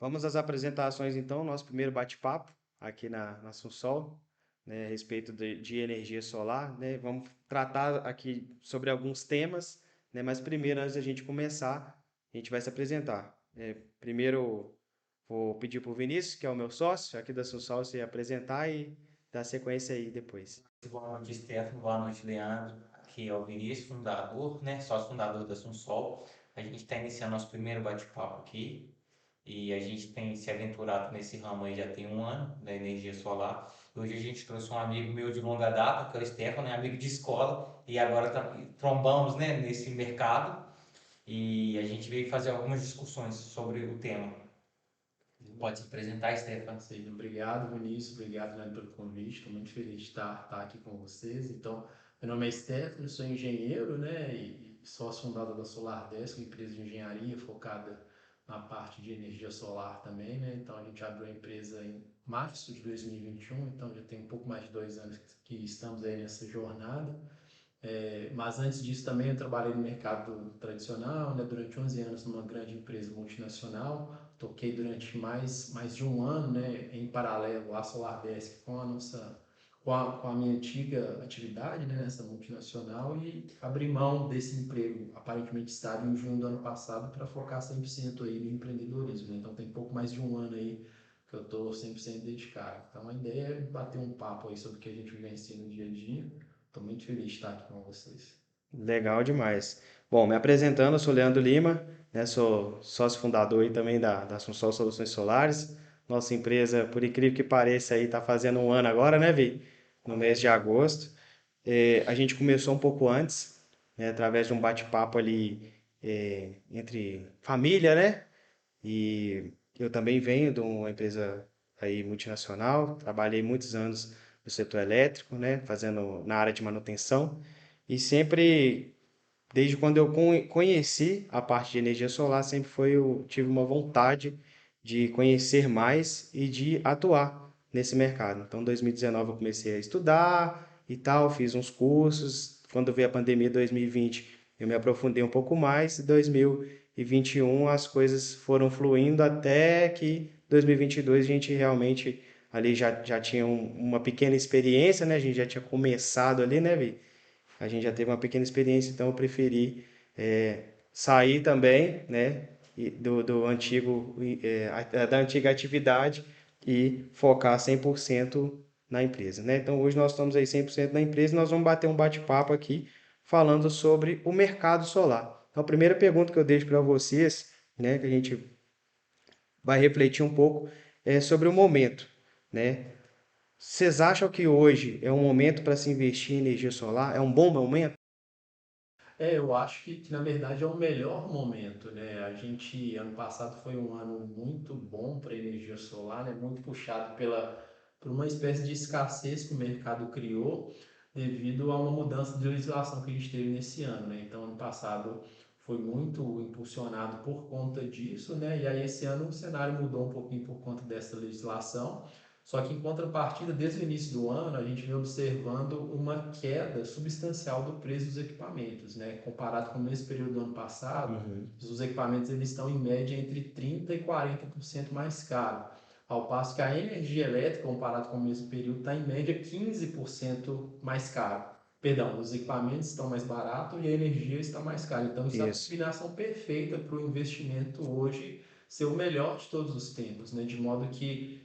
Vamos às apresentações então, nosso primeiro bate-papo aqui na Sunsol, né, a respeito de energia solar, né? Vamos tratar aqui sobre alguns temas, né? Mas primeiro, antes da gente começar, a gente vai se apresentar. Primeiro, vou pedir para o Vinícius, que é o meu sócio aqui da Sunsol, se apresentar e dar sequência aí depois. Boa noite, Stefano. Boa noite, Leandro. Aqui é o Vinícius, fundador, né? Sócio fundador da Sunsol. A gente está iniciando nosso primeiro bate-papo aqui e a gente tem se aventurado nesse ramo aí já tem um ano, da energia solar. Hoje a gente trouxe um amigo meu de longa data, que é o Stefano, é amigo de escola, e agora trombamos, né, nesse mercado e a gente veio fazer algumas discussões sobre o tema. Pode se apresentar, Stefano? Sim, obrigado, Vinícius. Obrigado, Leandro, pelo convite. Estou muito feliz de estar aqui com vocês. Então, meu nome é Stefano, sou engenheiro, né? E sócio fundador da SolarDesk, uma empresa de engenharia focada na parte de energia solar também, né? Então, a gente abriu a empresa em março de 2021, então já tem um pouco mais de 2 anos que estamos aí nessa jornada. Mas antes disso também eu trabalhei no mercado tradicional, né, durante 11 anos numa grande empresa multinacional. Toquei durante mais de um ano, né, em paralelo à SolarDesk com a minha antiga atividade, né, nessa multinacional, e abri mão desse emprego aparentemente estável em junho do ano passado para focar 100% aí no empreendedorismo, né? Então tem pouco mais de um ano aí que eu estou 100% dedicado. Então a ideia é bater um papo aí sobre o que a gente vivencia no dia a dia. Estou muito feliz de estar aqui com vocês. Legal demais. Bom, me apresentando, eu sou Leandro Lima, né, sou sócio fundador aí também da Sunsol Soluções Solares. Nossa empresa, por incrível que pareça, aí está fazendo um ano agora, né, Vi? No mês de agosto. A gente começou um pouco antes, né, através de um bate-papo ali entre família, né? E eu também venho de uma empresa aí multinacional, trabalhei muitos anos no setor elétrico, né, fazendo na área de manutenção. E sempre desde quando eu conheci a parte de energia solar, sempre eu tive uma vontade de conhecer mais e de atuar nesse mercado. Então, em 2019 eu comecei a estudar e tal, fiz uns cursos. Quando veio a pandemia de 2020, eu me aprofundei um pouco mais. Em 2021 as coisas foram fluindo até que 2022 a gente realmente ali já tinha uma pequena experiência, né? A gente já tinha começado ali, né, Vi? A gente já teve uma pequena experiência, então eu preferi sair também, né, do antigo, da antiga atividade e focar 100% na empresa, né? Então hoje nós estamos aí 100% na empresa e nós vamos bater um bate-papo aqui falando sobre o mercado solar. Então a primeira pergunta que eu deixo para vocês, né, que a gente vai refletir um pouco, é sobre o momento, né? Vocês acham que hoje é um momento para se investir em energia solar? É um bom momento? Eu acho que na verdade é o melhor momento, né? A gente, ano passado foi um ano muito bom para a energia solar, né? Muito puxado por uma espécie de escassez que o mercado criou devido a uma mudança de legislação que a gente teve nesse ano, né? Então, ano passado foi muito impulsionado por conta disso, né? E aí esse ano o cenário mudou um pouquinho por conta dessa legislação. Só que em contrapartida, desde o início do ano, a gente vem observando uma queda substancial do preço dos equipamentos, né? Comparado com o mesmo período do ano passado, Uhum. os equipamentos eles estão em média entre 30 e 40% mais caros, ao passo que a energia elétrica, comparado com o mesmo período, está em média 15% mais caro. Perdão, os equipamentos estão mais baratos e a energia está mais cara. Então, isso é a Isso. combinação perfeita para o investimento hoje ser o melhor de todos os tempos, né? De modo que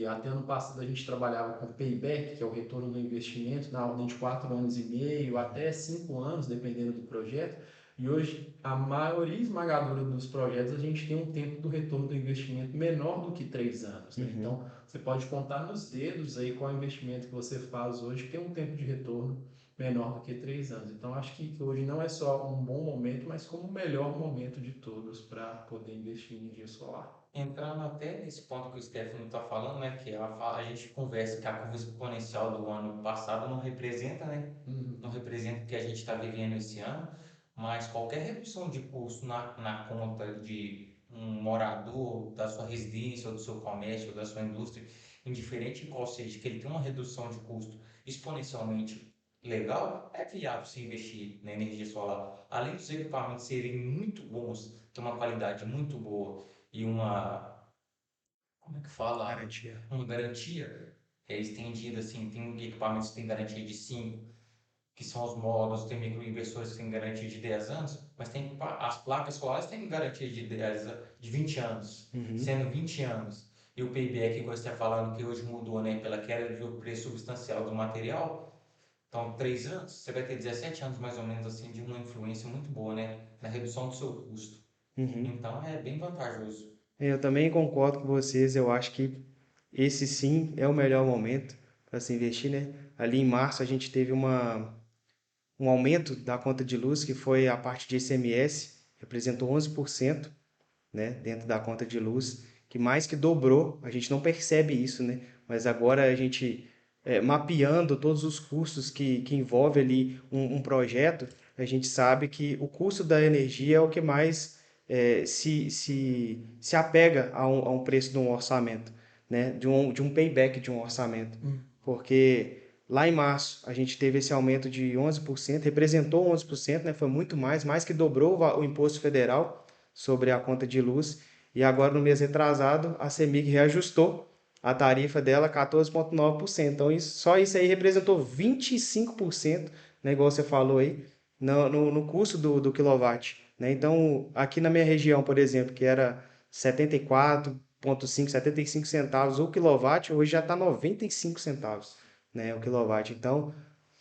até ano passado a gente trabalhava com payback, que é o retorno do investimento, na ordem de 4 anos e meio até 5 anos, dependendo do projeto. E hoje, a maioria esmagadora dos projetos, a gente tem um tempo do retorno do investimento menor do que 3 anos, né? Uhum. Então, você pode contar nos dedos aí qual investimento que você faz hoje que tem um tempo de retorno menor do que 3 anos. Então, acho que hoje não é só um bom momento, mas como o melhor momento de todos para poder investir em energia solar. Entrando até nesse ponto que o Stefano está falando, né, que a gente conversa que a curva exponencial do ano passado não representa, né, Uhum. não representa o que a gente está vivendo esse ano, mas qualquer redução de custo na conta de um morador da sua residência, ou do seu comércio, ou da sua indústria, indiferente em qual seja, que ele tem uma redução de custo exponencialmente legal, é viável se investir na energia solar. Além dos equipamentos serem muito bons, ter uma qualidade muito boa e uma como é que fala? Garantia. Uma garantia é estendida, assim, tem equipamentos que têm garantia de 5, que são os módulos, tem microinversores que têm garantia de 10 anos, mas tem as placas solares têm garantia de 20 anos, Uhum. sendo 20 anos. E o payback, que você está falando, que hoje mudou, né, pela queda do preço substancial do material, então 3 anos, você vai ter 17 anos mais ou menos, assim, de uma influência muito boa, né, na redução do seu custo. Uhum. Então é bem vantajoso. Eu também concordo com vocês, eu acho que esse sim é o melhor momento para se investir, né? Ali em março a gente teve um aumento da conta de luz, que foi a parte de ICMS, representou 11%, né, dentro da conta de luz, que mais que dobrou, a gente não percebe isso, né? Mas agora a gente, mapeando todos os custos que envolve ali um projeto, a gente sabe que o custo da energia é o que mais se apega a um preço de um orçamento, né? De um payback de um orçamento. Porque lá em março a gente teve esse aumento de 11%, representou 11%, né? Foi muito mais que dobrou o imposto federal sobre a conta de luz. E agora, no mês retrasado, a CEMIG reajustou a tarifa dela 14,9%. Então, só isso aí representou 25%, né, igual você falou aí, no custo do quilowatt. Né? Então, aqui na minha região, por exemplo, que era 74,5, 75 centavos o quilowatt, hoje já está 95 centavos, né, o quilowatt. Então,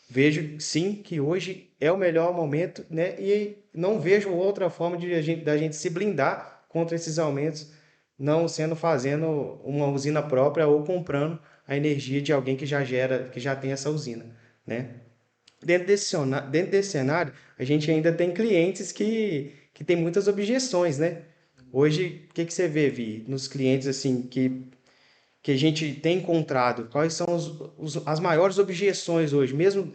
vejo sim que hoje é o melhor momento, né? E não vejo outra forma da gente se blindar contra esses aumentos, não sendo fazendo uma usina própria ou comprando a energia de alguém que já gera, que já tem essa usina, né? Dentro desse cenário, a gente ainda tem clientes que têm muitas objeções, né? Hoje, o que que você vê, Vi, nos clientes assim que a gente tem encontrado? Quais são as maiores objeções hoje, mesmo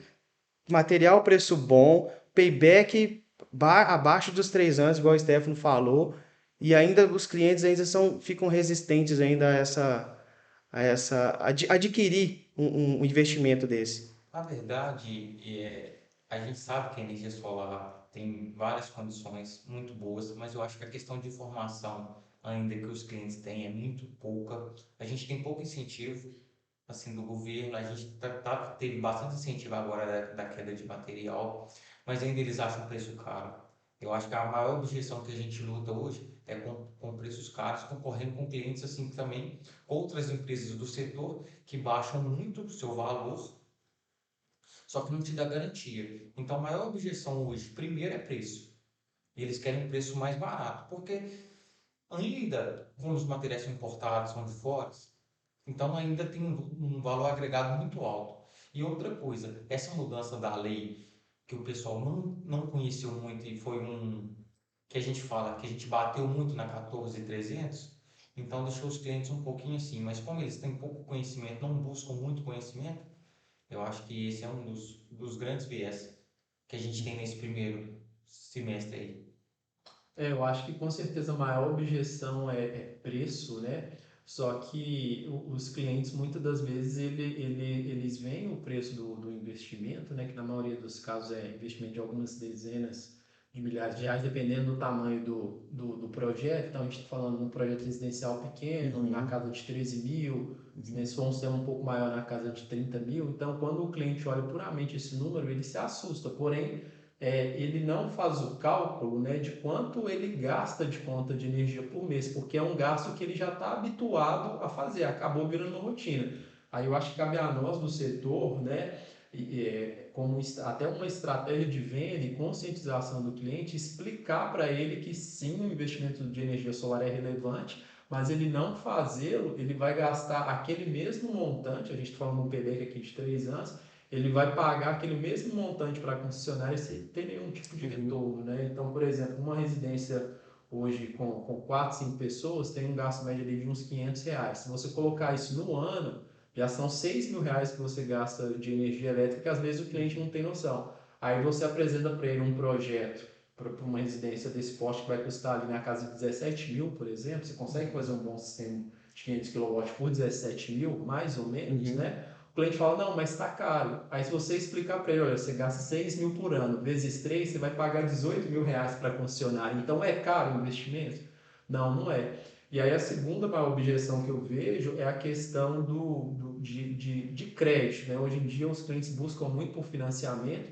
material, preço bom, payback abaixo dos 3 anos, igual o Stefano falou, e ainda os clientes ainda ficam resistentes ainda adquirir um investimento desse. Na verdade, a gente sabe que a energia solar tem várias condições muito boas, mas eu acho que a questão de informação ainda que os clientes têm é muito pouca. A gente tem pouco incentivo assim do governo, a gente teve bastante incentivo agora da queda de material, mas ainda eles acham o preço caro. Eu acho que a maior objeção que a gente luta hoje é com preços caros, concorrendo com clientes assim também, outras empresas do setor que baixam muito o seu valor, só que não te dá garantia. Então, a maior objeção hoje, primeiro, é preço. E eles querem um preço mais barato, porque ainda, quando os materiais são importados, são de fora, então ainda tem um valor agregado muito alto. E outra coisa, essa mudança da lei, que o pessoal não conheceu muito e foi que a gente fala, que a gente bateu muito na 14.300, então deixou os clientes um pouquinho assim. Mas como eles têm pouco conhecimento, não buscam muito conhecimento, eu acho que esse é um dos grandes viés que a gente tem nesse primeiro semestre aí. Eu acho que com certeza a maior objeção é preço, né? Só que os clientes muitas das vezes eles veem o preço do investimento, né? Que na maioria dos casos é investimento de algumas dezenas de milhares de reais, dependendo do tamanho do projeto. Então a gente está falando de um projeto residencial pequeno, na Uhum, casa de 13 mil, né? Se for um sistema um pouco maior, na casa de 30 mil. Então quando o cliente olha puramente esse número, ele se assusta. Porém, ele não faz o cálculo, né, de quanto ele gasta de conta de energia por mês, porque é um gasto que ele já está habituado a fazer, acabou virando uma rotina. Aí eu acho que cabe a nós do setor, né, como até uma estratégia de venda e conscientização do cliente, explicar para ele que sim, o investimento de energia solar é relevante, mas ele não fazê-lo, ele vai gastar aquele mesmo montante, a gente está falando de um PDEC aqui de 3 anos, ele vai pagar aquele mesmo montante para a concessionária sem ter nenhum tipo de uhum, retorno, né? Então, por exemplo, uma residência hoje com 4, 5 pessoas tem um gasto médio de uns R$ 500. Se você colocar isso no ano, já são R$ 6.000 que você gasta de energia elétrica, que às vezes o cliente não tem noção. Aí você apresenta para ele um projeto para uma residência desse porte que vai custar ali na casa de 17 mil, por exemplo, você consegue fazer um bom sistema de 500 kW por 17 mil, mais ou menos, uhum, né? O cliente fala, não, mas está caro. Aí se você explicar para ele, olha, você gasta 6 mil por ano, vezes 3, você vai pagar R$ 18.000 para a concessionária. Então é caro o investimento? Não, não é. E aí a segunda maior objeção que eu vejo é a questão de crédito, né? Hoje em dia os clientes buscam muito por financiamento,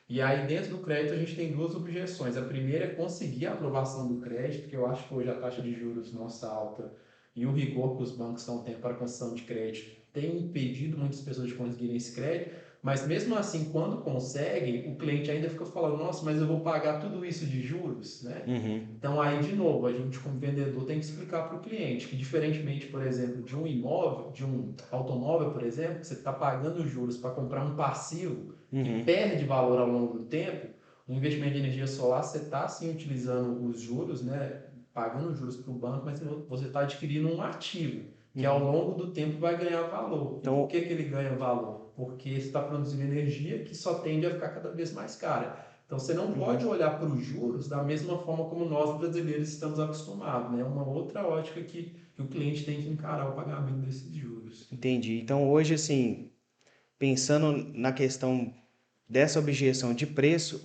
e aí dentro do crédito a gente tem duas objeções. A primeira é conseguir a aprovação do crédito, que eu acho que hoje a taxa de juros nossa alta e o rigor que os bancos estão tendo para a concessão de crédito tem impedido muitas pessoas de conseguirem esse crédito, mas mesmo assim, quando conseguem, o cliente ainda fica falando, nossa, mas eu vou pagar tudo isso de juros, né? Uhum. Então aí, de novo, a gente como vendedor tem que explicar para o cliente que diferentemente, por exemplo, de um imóvel, de um automóvel, por exemplo, que você está pagando juros para comprar um passivo que Uhum. perde valor ao longo do tempo, o investimento de energia solar, você está sim utilizando os juros, né? Pagando juros para o banco, mas você está adquirindo um ativo que ao Uhum. longo do tempo vai ganhar valor. E por Então, que ele ganha valor? Porque você está produzindo energia que só tende a ficar cada vez mais cara. Então você não pode uhum. olhar para os juros da mesma forma como nós brasileiros estamos acostumados, né? É uma outra ótica que o cliente tem que encarar o pagamento desses juros. Entendi. Então, hoje, assim, pensando na questão dessa objeção de preço,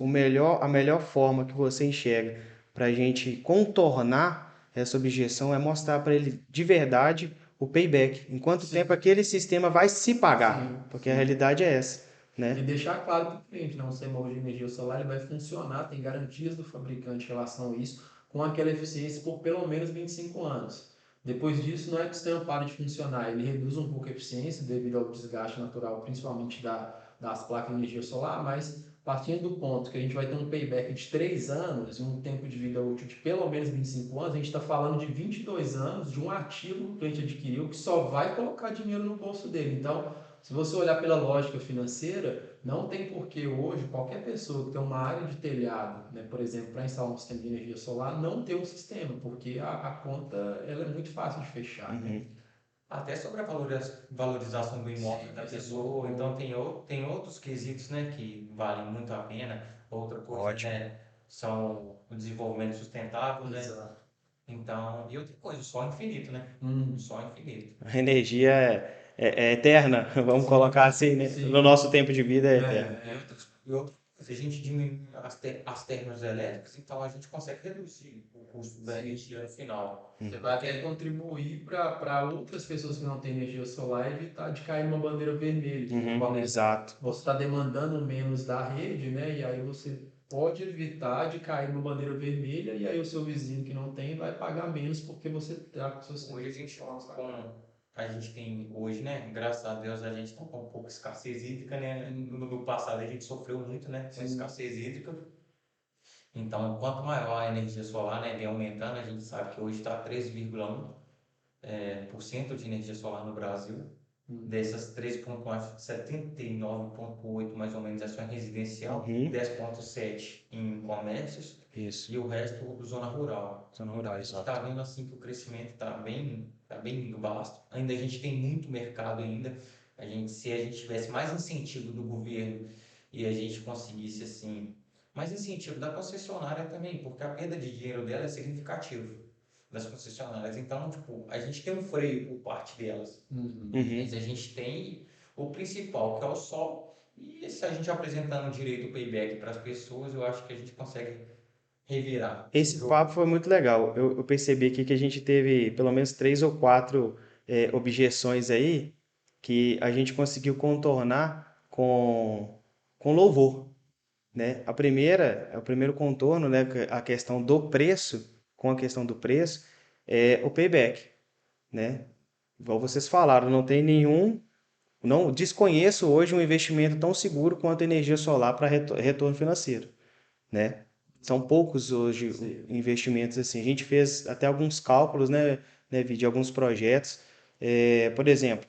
a melhor forma que você enxerga para a gente contornar essa objeção é mostrar para ele de verdade o payback. Em quanto tempo Sim, aquele sistema vai se pagar? sim, Porque a sim. realidade é essa, E né? deixar claro para o cliente, não, o sistema de energia solar ele vai funcionar, tem garantias do fabricante em relação a isso, com aquela eficiência por pelo menos 25 anos. Depois disso, não é que o sistema para de funcionar, ele reduz um pouco a eficiência devido ao desgaste natural, principalmente das placas de energia solar, mas partindo do ponto que a gente vai ter um payback de 3 anos e um tempo de vida útil de pelo menos 25 anos, a gente está falando de 22 anos de um ativo que o cliente adquiriu que só vai colocar dinheiro no bolso dele. Então, se você olhar pela lógica financeira, não tem por que hoje qualquer pessoa que tem uma área de telhado, né, por exemplo, para instalar um sistema de energia solar, não ter um sistema, porque a conta ela é muito fácil de fechar, né? Uhum. Até sobre a valorização do imóvel da Sim, esse é pessoa, bom. então tem outros quesitos, né, que valem muito a pena. Outra coisa, Ótimo. né, são o desenvolvimento sustentável, né? Exato. Então, e outra coisa, o sol infinito, né? O Hum, sol infinito. A energia é eterna, vamos sim, colocar assim, né? No sim. nosso tempo de vida é eterna. Se a gente diminuir as termoelétricas, então a gente consegue reduzir o custo da Sim. energia no final. Você vai até contribuir para outras pessoas que não têm energia solar evitar de cair numa bandeira vermelha. Uhum. Exato. Você está demandando menos da rede, né? E aí você pode evitar de cair numa bandeira vermelha e aí o seu vizinho que não tem vai pagar menos porque você está com seus Hoje a gente, a gente tem, hoje, né, graças a Deus, a gente está com um pouco de escassez hídrica, né? No passado a gente sofreu muito, né, com a escassez hídrica. Então, quanto maior a energia solar, né, vem aumentando, a gente sabe que hoje está 3,1% por cento de energia solar no Brasil. Dessas 3,1, 79,8 mais ou menos é só em residencial, Uhum. 10,7 em comércios Isso. e o resto zona rural. Zona rural, A gente está exato. vendo assim que o crescimento está bem vasto. Ainda a gente tem muito mercado ainda. Se a gente tivesse mais incentivo do governo e a gente conseguisse assim, mais incentivo da concessionária também, porque a perda de dinheiro dela é significativa das concessionárias. Então, tipo, a gente tem um freio por parte delas. Uhum. Mas a gente tem o principal, que é o sol. E se a gente apresentando direito o payback para as pessoas, eu acho que a gente consegue revirar o Esse jogo. papo foi muito legal. Eu percebi aqui que a gente teve pelo menos três ou quatro objeções aí que a gente conseguiu contornar com louvor, né? A primeira, o primeiro contorno, né, a questão do preço, com a questão do preço, é o payback, né? Igual vocês falaram, não tem nenhum, não desconheço hoje um investimento tão seguro quanto a energia solar para retorno financeiro, né? São poucos hoje Sim. investimentos assim. A gente fez até alguns cálculos, né, de alguns projetos. Por exemplo,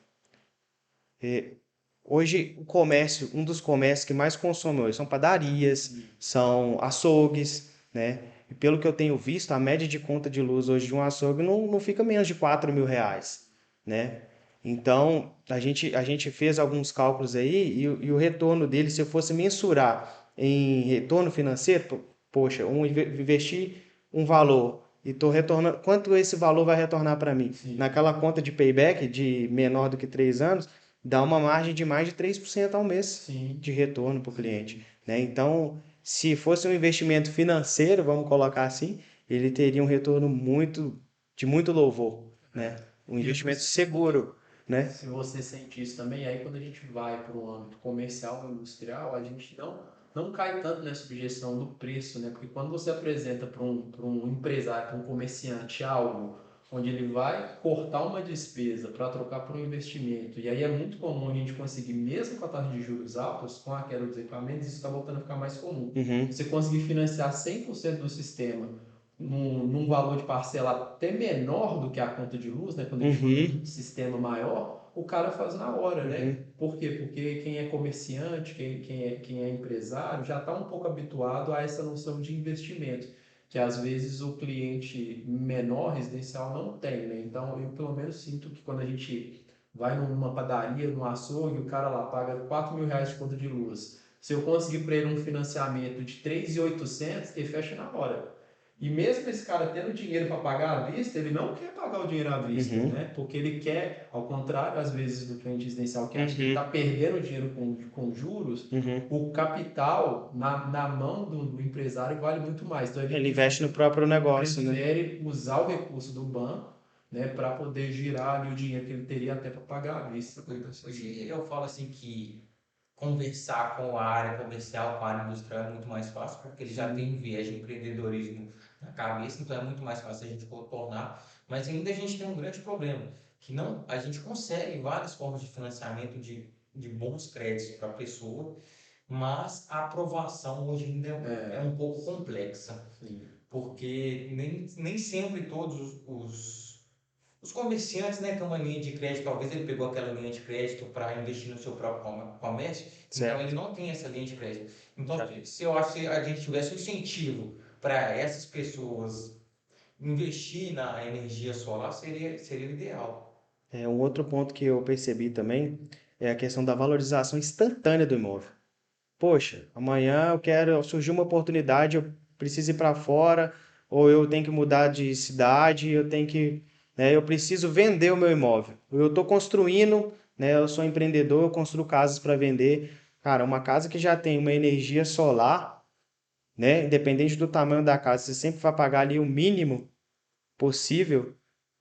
hoje o comércio, um dos comércios que mais consome hoje são padarias, são açougues, né? E pelo que eu tenho visto, a média de conta de luz hoje de um açougue não fica menos de R$ 4.000, né? Então, a gente fez alguns cálculos aí e o retorno dele, se eu fosse mensurar em retorno financeiro, poxa, investir um valor e estou retornando, quanto esse valor vai retornar para mim? Sim. Naquela conta de payback de menor do que 3 anos, dá uma margem de mais de 3% ao mês Sim. de retorno para o cliente, né? Então, se fosse um investimento financeiro, vamos colocar assim, ele teria um retorno muito de muito louvor, né? Um E investimento seguro, né? se você sente isso também, aí quando a gente vai para o âmbito comercial ou industrial, a gente não cai tanto nessa objeção do preço, né? Porque quando você apresenta para um empresário, para um comerciante algo onde ele vai cortar uma despesa para trocar por um investimento, e aí é muito comum a gente conseguir, mesmo com a taxa de juros altas, com a queda dos equipamentos, isso está voltando a ficar mais comum. Uhum, Você conseguir financiar 100% do sistema num valor de parcela até menor do que a conta de luz, né? Quando a gente fala uhum, de sistema maior, o cara faz na hora, né? uhum. Por quê? Porque quem é comerciante, quem é empresário, já está um pouco habituado a essa noção de investimento, que às vezes o cliente menor residencial não tem, né? Então, eu pelo menos sinto que quando a gente vai numa padaria, num açougue, o cara lá paga R$ 4.000 de conta de luz. Se eu conseguir para ele um financiamento de 3.800, ele fecha na hora. E mesmo esse cara tendo dinheiro para pagar à vista, ele não quer pagar o dinheiro à vista, Uhum, né? Porque ele quer, ao contrário, às vezes, do cliente residencial que acha que ele está uhum, perdendo dinheiro com juros, uhum. o capital na mão do empresário vale muito mais. Então Ele investe no próprio negócio, né? prefere usar o recurso do banco, né, para poder girar ali o dinheiro que ele teria até para pagar à vista. Hoje eu falo assim que conversar com a área comercial, com a área industrial é muito mais fácil, porque ele já tem um viés de empreendedorismo na cabeça, então é muito mais fácil a gente contornar, mas ainda a gente tem um grande problema, que não, a gente consegue várias formas de financiamento de bons créditos para a pessoa, mas a aprovação hoje ainda é um pouco complexa, Sim. porque nem sempre todos os comerciantes, né, têm uma linha de crédito, talvez ele pegou aquela linha de crédito para investir no seu próprio comércio, então ele Certo. não tem essa linha de crédito. Então, Já. se eu acho que a gente tivesse um incentivo para essas pessoas investir na energia solar, seria o ideal. Um outro ponto que eu percebi também é a questão da valorização instantânea do imóvel. Poxa, amanhã surgiu uma oportunidade, eu preciso ir para fora, ou eu tenho que mudar de cidade, eu preciso vender o meu imóvel. Eu estou construindo, né, eu sou empreendedor, eu construo casas para vender. Cara, uma casa que já tem uma energia solar, né, independente do tamanho da casa, você sempre vai pagar ali o mínimo possível,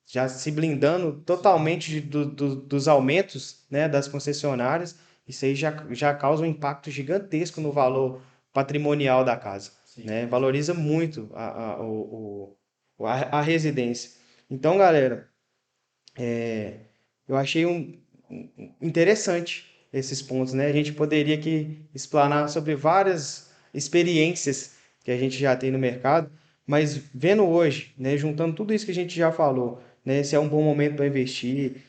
já se blindando totalmente dos aumentos, né, das concessionárias. Isso aí já causa um impacto gigantesco no valor patrimonial da casa, Sim, né? com Valoriza certeza. muito a residência. Então, galera, eu achei interessante esses pontos, né? A gente poderia aqui explanar sobre várias experiências que a gente já tem no mercado, mas vendo hoje, né, juntando tudo isso que a gente já falou, né, se é um bom momento para investir,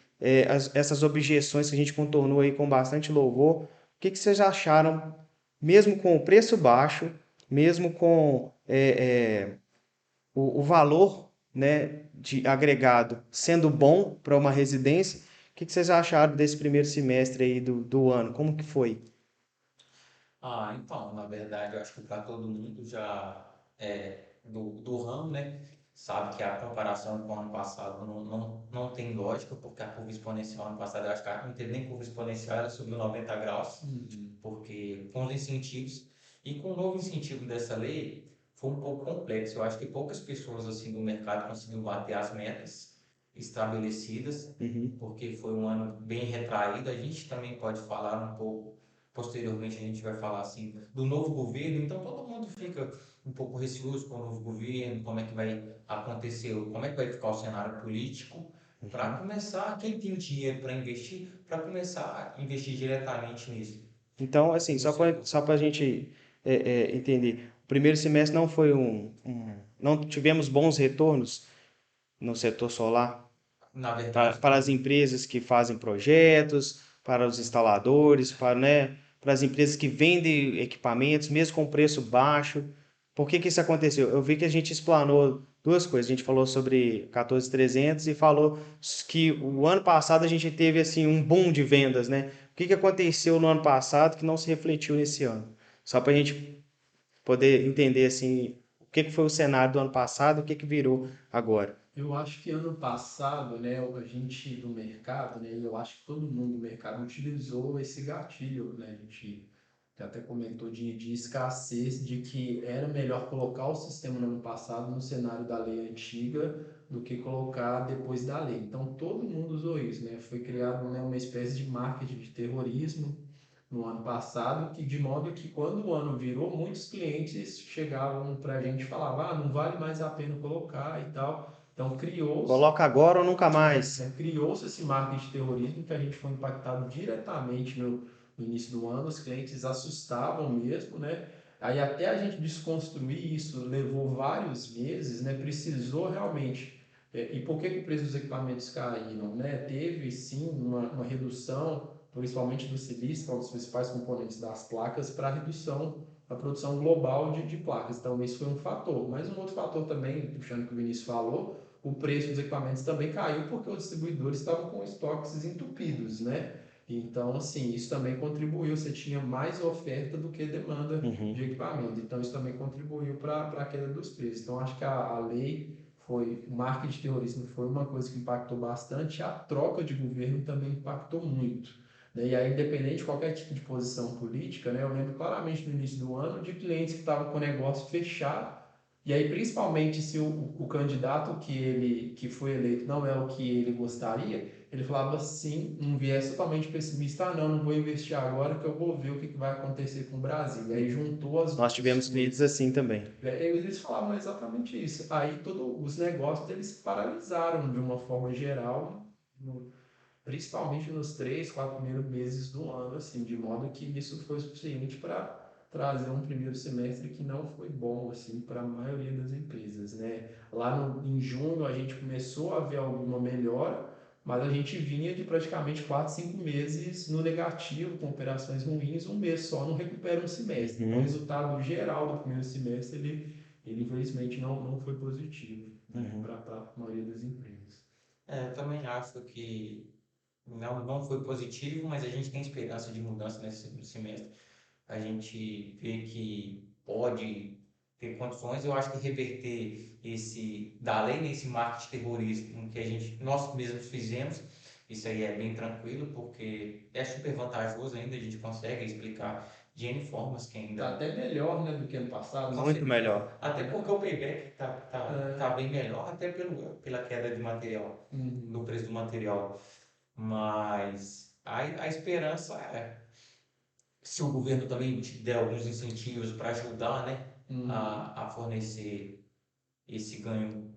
essas objeções que a gente contornou aí com bastante louvor, o que que vocês acharam, mesmo com o preço baixo, mesmo com o valor, né, de agregado sendo bom para uma residência, o que que vocês acharam desse primeiro semestre aí do ano? Como que foi? Então, na verdade, eu acho que para todo mundo já do ramo, né, sabe que a comparação com o ano passado não tem lógica, porque a curva exponencial ano passado, eu acho que não teve nem curva exponencial, ela subiu 90 graus, porque com os incentivos, e com o novo incentivo dessa lei, foi um pouco complexo. Eu acho que poucas pessoas assim do mercado conseguiram bater as metas estabelecidas, Uhum. porque foi um ano bem retraído. A gente também pode falar um pouco posteriormente, a gente vai falar assim do novo governo, então todo mundo fica um pouco receoso com o novo governo, como é que vai acontecer, como é que vai ficar o cenário político, para Uhum. começar, quem tem dinheiro para investir, para começar a investir diretamente nisso, Então, assim, no setor. só para a gente entender, o primeiro semestre não foi não tivemos bons retornos no setor solar Na verdade, para as empresas que fazem projetos, para os instaladores, né, para as empresas que vendem equipamentos, mesmo com preço baixo. Por que que isso aconteceu? Eu vi que a gente explanou duas coisas. A gente falou sobre 14.300 e falou que o ano passado a gente teve assim um boom de vendas, né? O que que aconteceu no ano passado que não se refletiu nesse ano? Só para a gente poder entender assim o que que foi o cenário do ano passado, o que que virou agora. Eu acho que ano passado, né, a gente do mercado, né, e eu acho que todo mundo do mercado utilizou esse gatilho, né, a gente até comentou de escassez, de que era melhor colocar o sistema no ano passado no cenário da lei antiga do que colocar depois da lei. Então todo mundo usou isso, né? Foi criado, né, uma espécie de marketing de terrorismo no ano passado, que de modo que quando o ano virou, muitos clientes chegavam para a gente e falavam, ah, não vale mais a pena colocar e tal. Então Coloca agora ou nunca mais. criou-se esse marketing de terrorismo que a gente foi impactado diretamente no início do ano, os clientes assustavam mesmo, né? Aí até a gente desconstruir isso levou vários meses, né? Precisou realmente. E por que o preço dos equipamentos caíram, né? Teve sim uma redução, principalmente do silício, que é um dos principais componentes das placas, para a redução da produção global de placas. Então, esse foi um fator. Mas um outro fator também, puxando o que o Vinícius falou, o preço dos equipamentos também caiu porque os distribuidores estavam com estoques entupidos, né? Então, assim, isso também contribuiu. Você tinha mais oferta do que demanda de Uhum. equipamento. Então, isso também contribuiu para a queda dos preços. Então, acho que a lei foi, o marketing de terrorismo foi uma coisa que impactou bastante. A troca de governo também impactou muito. Né? E aí, independente de qualquer tipo de posição política, né, eu lembro claramente no início do ano de clientes que estavam com o negócio fechado e aí, principalmente se o candidato que foi eleito não é o que ele gostaria, ele falava assim, um viés totalmente pessimista, ah, não vou investir agora que eu vou ver o que vai acontecer com o Brasil. E aí juntou as Nós duas tivemos clientes coisas. assim também. Eles falavam exatamente isso. Aí todos os negócios eles paralisaram de uma forma geral, principalmente nos 3, 4 primeiros meses do ano, assim, de modo que isso foi suficiente para trazer um primeiro semestre que não foi bom, assim, para a maioria das empresas, né? Lá em junho a gente começou a ver alguma melhora, mas a gente vinha de praticamente 4, 5 meses no negativo, com operações ruins, um mês só não recupera um semestre. Então, o Uhum. resultado geral do primeiro semestre, ele infelizmente não foi positivo, né, Uhum. para a maioria das empresas. Eu também acho que não foi positivo, mas a gente tem esperança de mudança nesse segundo semestre. A gente vê que pode ter condições. Eu acho que reverter da lei nesse marketing terrorismo que nós mesmos fizemos, isso aí é bem tranquilo, porque é super vantajoso ainda, a gente consegue explicar de N formas que Tá ainda. até melhor, né, do que ano passado. Com Muito certeza. melhor. Até porque o payback tá É, bem melhor, até pela queda de material, do uhum, preço do material. Mas a esperança é, se o governo também der alguns incentivos para ajudar, né, uhum. a fornecer esse ganho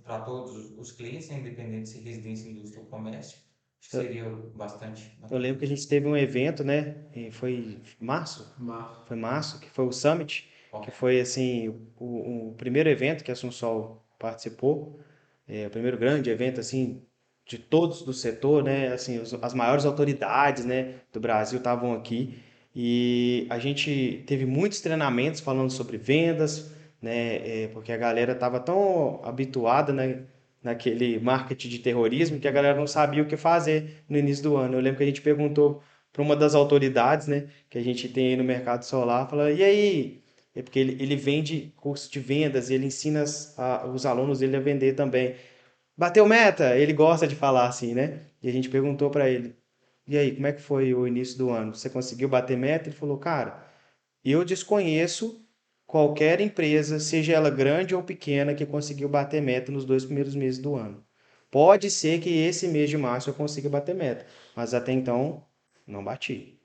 para todos os clientes, né, independente se residência, indústria ou comércio, acho que Eu, seria bastante, eu bastante lembro que a gente positivo. teve um evento, né? E foi março? Marco. Foi março, que foi o Summit, que Correto. foi assim o primeiro evento que a Sunsol participou, o primeiro grande evento assim de todos do setor, né? Assim, as maiores autoridades, né, do Brasil estavam aqui e a gente teve muitos treinamentos falando sobre vendas, né? Porque a galera estava tão habituada, né, naquele marketing de terrorismo que a galera não sabia o que fazer no início do ano. Eu lembro que a gente perguntou para uma das autoridades, né, que a gente tem aí no mercado solar, fala, e aí? É porque ele vende curso de vendas e ele ensina os alunos dele a vender também. Bateu meta? Ele gosta de falar assim, né? E a gente perguntou para ele, e aí, como é que foi o início do ano? Você conseguiu bater meta? Ele falou, cara, eu desconheço qualquer empresa, seja ela grande ou pequena, que conseguiu bater meta nos 2 primeiros meses do ano. Pode ser que esse mês de março eu consiga bater meta, mas até então não bati,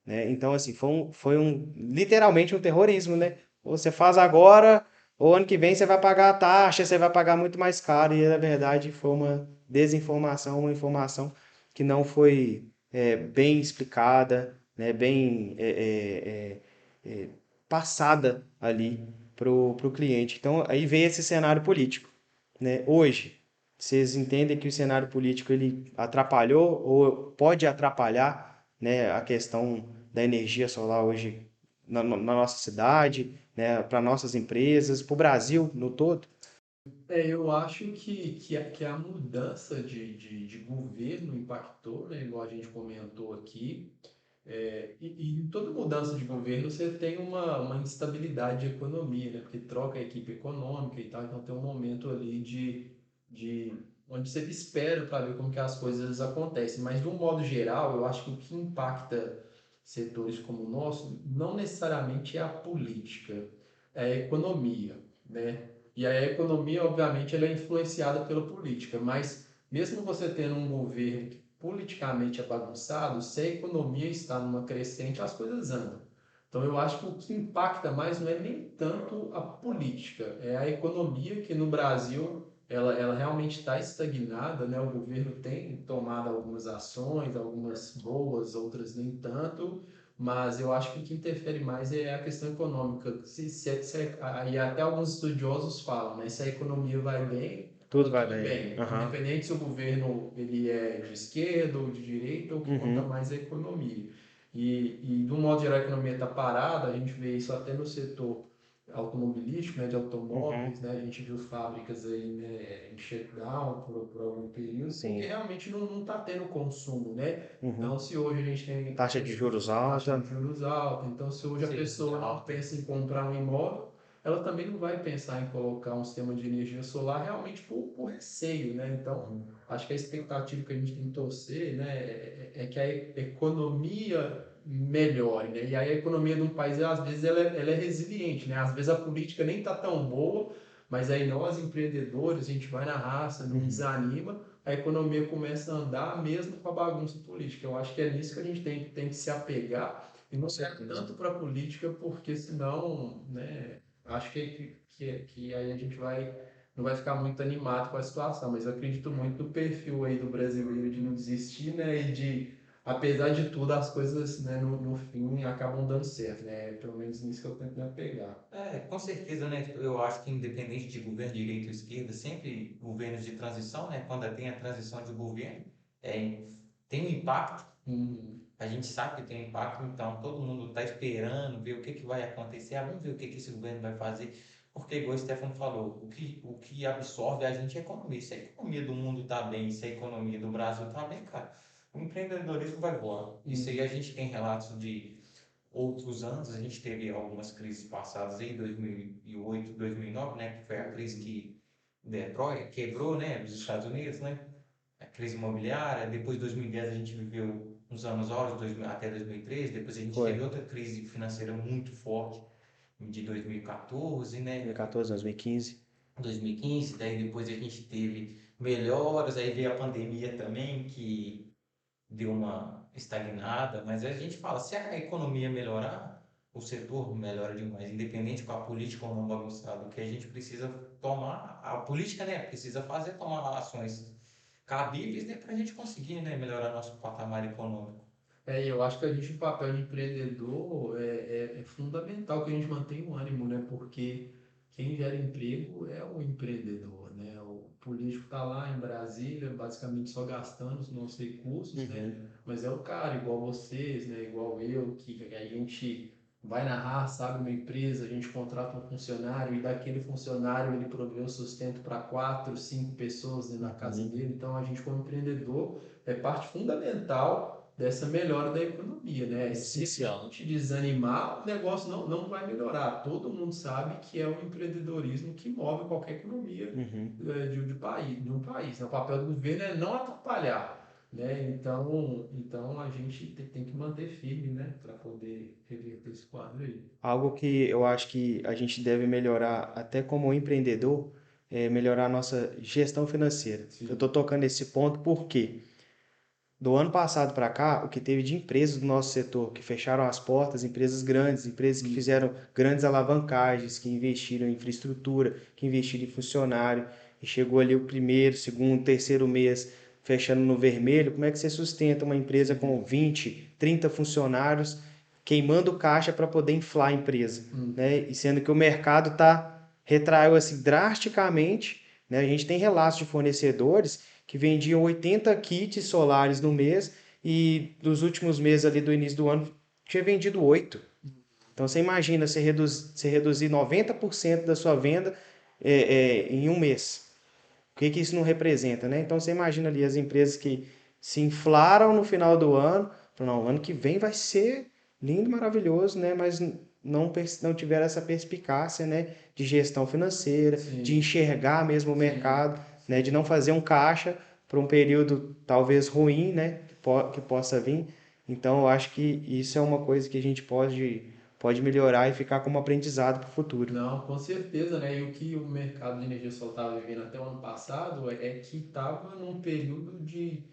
né? Então, assim, literalmente um terrorismo, né? Ou você faz agora, ou ano que vem você vai pagar a taxa, você vai pagar muito mais caro, e na verdade foi uma desinformação, uma informação que não foi bem explicada, né? Bem passada ali pro cliente. Então, aí veio esse cenário político, né? Hoje, vocês entendem que o cenário político ele atrapalhou ou pode atrapalhar, né, a questão da energia solar hoje na nossa cidade, né, para nossas empresas, para o Brasil no todo? Eu acho que a mudança de governo impactou, né, igual a gente comentou aqui. E em toda mudança de governo você tem uma instabilidade de economia, né? Porque troca a equipe econômica e tal, então tem um momento ali de onde você espera para ver como que as coisas acontecem. Mas de um modo geral, eu acho que o que impacta setores como o nosso não necessariamente é a política, é a economia, né? E aí a economia, obviamente, ela é influenciada pela política, mas mesmo você tendo um governo que politicamente é bagunçado, se a economia está numa crescente, as coisas andam. Então eu acho que o que impacta mais não é nem tanto a política, é a economia que no Brasil ela realmente está estagnada, né? O governo tem tomado algumas ações, algumas boas, outras nem tanto, mas eu acho que o que interfere mais é a questão econômica. E até alguns estudiosos falam, né? Se a economia vai bem, Tudo tá vai tudo bem. bem. Aham. Independente se o governo ele é de esquerda ou de direita, o que conta Uhum. mais é a economia. De um modo geral, a economia está parada, a gente vê isso até no setor automobilístico, né, de Uhum. automóveis, né, a gente viu fábricas aí, né, em shutdown por algum período, porque Sim. realmente não está tendo consumo, né? Uhum. Então, se hoje a gente tem Taxa de juros taxa alta. de juros alta, então se hoje a Serviço pessoa não alto. pensa em comprar um imóvel, ela também não vai pensar em colocar um sistema de energia solar realmente por receio, né? Então, acho que a expectativa que a gente tem que torcer, né, é que a economia melhore, né? E aí a economia de um país, às vezes, ela é resiliente, né? Às vezes a política nem tá tão boa, mas aí nós, empreendedores, a gente vai na raça, não Uhum. desanima, a economia começa a andar mesmo com a bagunça política. Eu acho que é nisso que a gente tem que se apegar e não ser tanto para a política, porque senão, né, acho que aí a gente não vai ficar muito animado com a situação, mas eu acredito muito no perfil aí do brasileiro de não desistir, né, e de apesar de tudo, as coisas, né, no fim acabam dando certo, né? Pelo menos nisso que eu tento me apegar. Com certeza, né? Eu acho que independente de governo de direita ou esquerda, sempre governos de transição, né? Quando tem a transição de governo, é, tem um impacto. A gente sabe que tem impacto, então todo mundo está esperando ver o que vai acontecer. Vamos ver o que esse governo vai fazer. Porque, igual o Stefano falou, o que absorve a gente é a economia. Se a economia do mundo está bem, se a economia do Brasil está bem, cara, o empreendedorismo vai voar. Isso aí a gente tem relatos de outros anos. A gente teve algumas crises passadas aí, 2008, 2009, né? Que foi a crise que Detroit quebrou, né? Os Estados Unidos, né? A crise imobiliária. Depois de 2010 a gente viveu uns anos áureos, até 2013. Depois a gente Foi. teve outra crise financeira muito forte de 2014, né? 2014, 2015. 2015. Daí depois a gente teve melhoras, aí veio a pandemia também, que deu uma estagnada, mas a gente fala, se a economia melhorar, o setor melhora demais, independente com a política ou não bagunçada. O que a gente precisa tomar, a política, né, precisa fazer tomar ações cabíveis, né, para a gente conseguir, né, melhorar nosso patamar econômico. Eu acho que a gente, o papel de empreendedor é fundamental que a gente mantenha o ânimo, né? Porque quem gera emprego é o empreendedor, né? O político está lá em Brasília, basicamente só gastando os nossos recursos, né? Uhum. Mas é o cara, igual vocês, né? Igual eu, que a gente vai na raça, abre uma empresa, a gente contrata um funcionário e daquele funcionário ele provê o sustento para 4, 5 pessoas dentro da casa Uhum. dele. Então a gente, como empreendedor, é parte fundamental dessa melhora da economia, né? Se a Essencial. gente desanimar, o negócio não vai melhorar. Todo mundo sabe que é o empreendedorismo que move qualquer economia Uhum. de um país, né? O papel do governo é não atrapalhar, né? Então a gente tem que manter firme, né? Para poder reverter esse quadro aí. Algo que eu acho que a gente deve melhorar, até como empreendedor, é melhorar a nossa gestão financeira. Eu Sim. estou tocando esse ponto porque do ano passado para cá, o que teve de empresas do nosso setor que fecharam as portas, empresas grandes, empresas que fizeram grandes alavancagens, que investiram em infraestrutura, que investiram em funcionário, e chegou ali o primeiro, segundo, terceiro mês fechando no vermelho. Como é que você sustenta uma empresa com 20, 30 funcionários queimando caixa para poder inflar a empresa, né? E sendo que o mercado retraiu assim drasticamente, né? A gente tem relatos de fornecedores que vendiam 80 kits solares no mês e dos últimos meses ali do início do ano tinha vendido 8. Então você imagina você reduzir 90% da sua venda em um mês. O que isso não representa, né? Então você imagina ali as empresas que se inflaram no final do ano, falaram, não, ano que vem vai ser lindo, maravilhoso, né? Mas não tiveram essa perspicácia, né? De gestão financeira, de Sim, enxergar mesmo o sim, mercado, né? De sim. não fazer um caixa para um período talvez ruim, né? Que possa vir. Então eu acho que isso é uma coisa que a gente pode pode melhorar e ficar como aprendizado para o futuro. Não, com certeza, né? E o que o mercado de energia solar estava vivendo até o ano passado é que estava num período de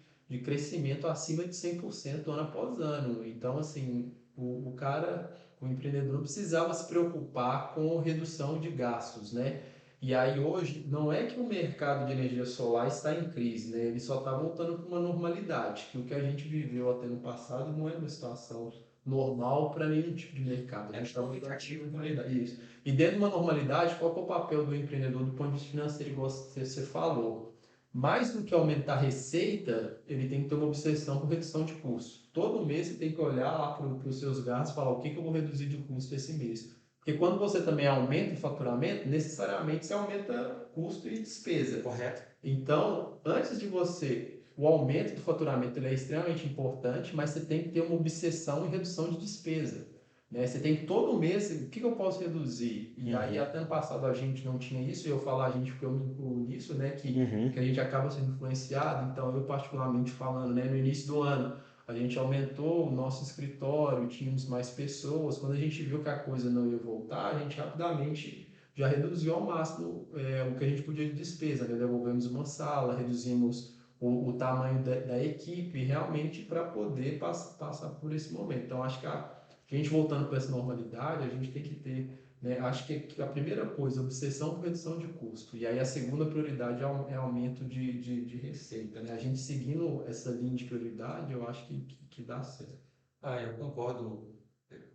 crescimento acima de 100% ano após ano. Então, assim, o cara, o empreendedor não precisava se preocupar com redução de gastos, né? E aí hoje, não é que o mercado de energia solar está em crise, né? Ele só está voltando para uma normalidade, que o que a gente viveu até no passado não é uma situação normal para nenhum tipo de mercado. A gente está voltando para uma normalidade. Isso. E dentro de uma normalidade, qual que é o papel do empreendedor do ponto de vista financeiro, igual você falou? Mais do que aumentar a receita, ele tem que ter uma obsessão por redução de custos. Todo mês você tem que olhar lá para os seus gastos e falar o que, que eu vou reduzir de custo esse mês. Porque quando você também aumenta o faturamento, necessariamente você aumenta custo e despesa. Correto? Então, antes de você, o aumento do faturamento ele é extremamente importante, mas você tem que ter uma obsessão em redução de despesa. Né? Você tem que todo mês, o que eu posso reduzir? E aí, até ano passado a gente não tinha isso, e eu falo a gente porque eu me incluo nisso, né? Que a gente acaba sendo influenciado. Então, eu particularmente falando, né? No início do ano, a gente aumentou o nosso escritório, tínhamos mais pessoas. Quando a gente viu que a coisa não ia voltar, a gente rapidamente já reduziu ao máximo o que a gente podia de despesa, né? Devolvemos uma sala, reduzimos o tamanho da equipe realmente para poder passar por esse momento. Então, acho que a gente voltando para essa normalidade, a gente tem que ter, né? Acho que a primeira coisa, obsessão por redução de custo. E aí a segunda prioridade é aumento de receita, né? A gente seguindo essa linha de prioridade, eu acho que dá certo. Eu concordo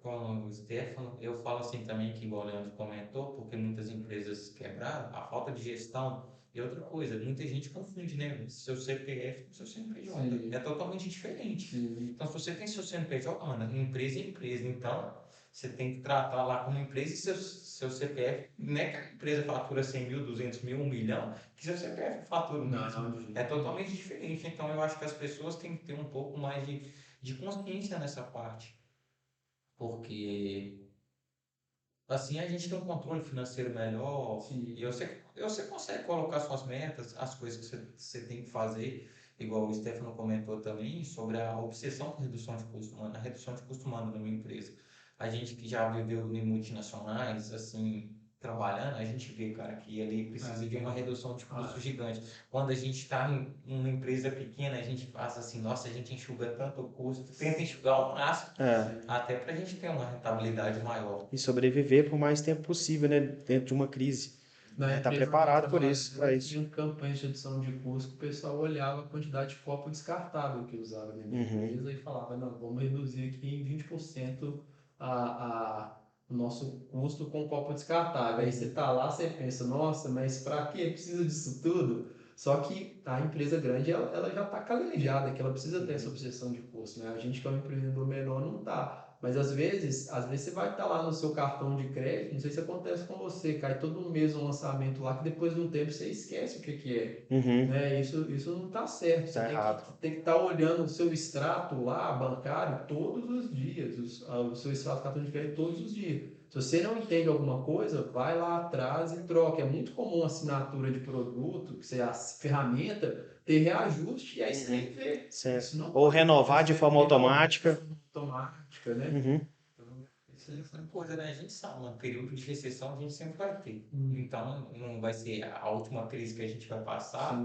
com o Stefano. Eu falo assim também, que igual o Leandro comentou, porque muitas empresas quebraram, a falta de gestão. E outra coisa, muita gente confunde, né? Seu CPF com seu CNPJ. Sim. É totalmente diferente. Sim. Então, se você tem seu CNPJ, mano, empresa é empresa. Então, você tem que tratar lá como empresa e seu CPF. Não é que a empresa fatura 100 mil, 200 mil, 1 milhão, que seu CPF fatura o mesmo. Não, É totalmente diferente. Então, eu acho que as pessoas têm que ter um pouco mais de consciência nessa parte. Porque assim a gente tem um controle financeiro melhor sim. e você consegue colocar suas metas, as coisas que você tem que fazer, igual o Stefano comentou também, sobre a obsessão por redução de custo humano, a redução de custo humano numa empresa. A gente que já viveu em multinacionais, assim, trabalhando, a gente vê, cara, que ali precisa de uma redução de custo gigante. Quando a gente está em uma empresa pequena, a gente faz assim, nossa, a gente enxuga tanto custo, tenta enxugar ao máximo, até para a gente ter uma rentabilidade maior. E sobreviver por mais tempo possível, né? Dentro de uma crise. Na Tá empresa preparado por isso, para isso. tinha campanhas de redução de custo, o pessoal olhava a quantidade de copo descartável que usava dentro da empresa e falava, não, vamos reduzir aqui em 20% o nosso custo com copo descartável. Aí você tá lá, você pensa, nossa, mas para que precisa disso tudo? Só que a empresa grande, ela já está calejada, que ela precisa ter essa obsessão de custo, né? A gente que é um empreendedor menor não tá. Mas às vezes você vai estar lá no seu cartão de crédito, não sei se acontece com você, cai todo mês um lançamento lá que depois de um tempo você esquece o que é. Né? Isso não está certo. Você tem que estar olhando o seu extrato lá, bancário, todos os dias, o seu extrato cartão de crédito todos os dias. Se você não entende alguma coisa, vai lá atrás e troca. É muito comum assinatura de produto, que você a ferramenta ter reajuste e aí você nem vê. Ou renovar de forma automática. Automática, né? Então, isso aí foi uma coisa, né? A gente sabe, um período de recessão a gente sempre vai ter. Então, não vai ser a última crise que a gente vai passar